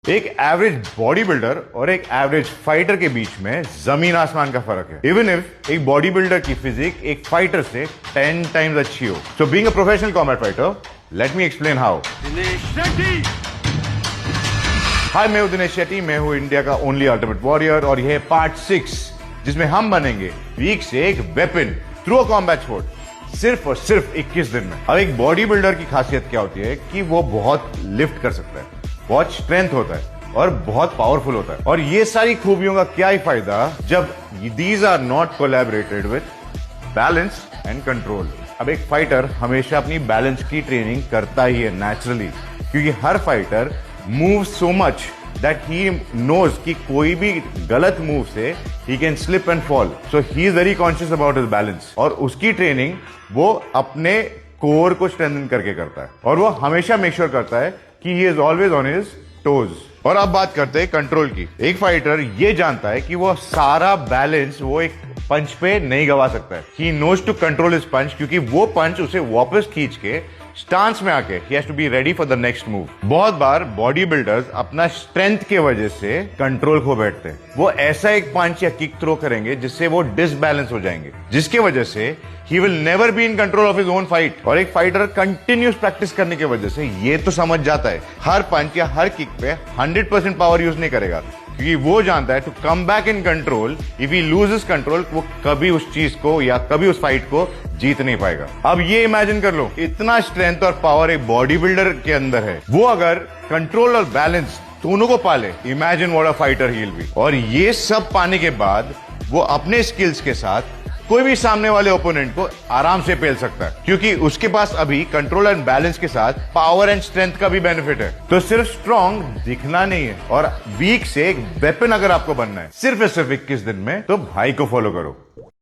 एक average body builder और एक एवरेज फाइटर के बीच में जमीन आसमान का फर्क है। इवन इफ एक बॉडी बिल्डर की फिजिक एक फाइटर से 10 टाइम्स अच्छी हो। So being a professional combat fighter, let me explain how. Hi, मैं हूं दिनेश शेट्टी, मैं हूं इंडिया का ओनली अल्टीमेट वॉरियर और यह है पार्ट 6 जिसमें हम बनेंगे वीक से एक weapon through a combat sport सिर्फ और सिर्फ 21 दिन में। अब एक बॉडी बिल्डर की खासियत क्या होती है कि वो बहुत लिफ्ट कर सकता है, बहुत स्ट्रेंथ होता है और बहुत पावरफुल होता है। और ये सारी खूबियों का क्या ही फायदा जब these are not collaborated with balance and control. अब एक फाइटर हमेशा अपनी बैलेंस की ट्रेनिंग करता ही है नेचुरली, क्योंकि हर fighter move so much that he knows कि कोई भी गलत मूव से he can slip and fall. So he is very conscious about his balance और उसकी ट्रेनिंग वो अपने कोर को स्ट्रेंथन करके करता है और वो हमेशा मेक श्योर करता है कि he is always on his toes. और अब बात करते हैं कंट्रोल की। एक फाइटर ये जानता है कि वो सारा बैलेंस वो एक पंच पे नहीं गवा सकता है। He knows to control his punch, क्योंकि वो पंच उसे वापस खींच के स्टांस में आके he has to be ready for the next move. बहुत बार बॉडी बिल्डर्स अपना स्ट्रेंथ के वजह से कंट्रोल खो बैठते हैं। वो ऐसा एक पंच या किक थ्रो करेंगे जिससे वो डिसबैलेंस हो जाएंगे, जिसके वजह से he will never be in control of his own fight. और एक फाइटर कंटिन्यूस प्रैक्टिस करने की वजह से ये तो समझ जाता है हर पंच या हर किक पे 100% पावर यूज नहीं करेगा, क्योंकि वो जानता है to come back in control. If he loses control, वो कभी उस चीज को या कभी उस फाइट को जीत नहीं पाएगा। अब ये इमेजिन कर लो, इतना स्ट्रेंथ और पावर एक बॉडी बिल्डर के अंदर है, वो अगर कंट्रोल और बैलेंस दोनों को पाले, imagine what a fighter he will be. और ये सब पाने के बाद वो अपने स्किल्स के साथ कोई भी सामने वाले ओपोनेंट को आराम से पेल सकता है, क्योंकि उसके पास अभी कंट्रोल एंड बैलेंस के साथ पावर एंड स्ट्रेंथ का भी बेनिफिट है। तो सिर्फ स्ट्रॉन्ग दिखना नहीं है और वीक से एक वेपन अगर आपको बनना है सिर्फ 21 दिन में, तो भाई को फॉलो करो।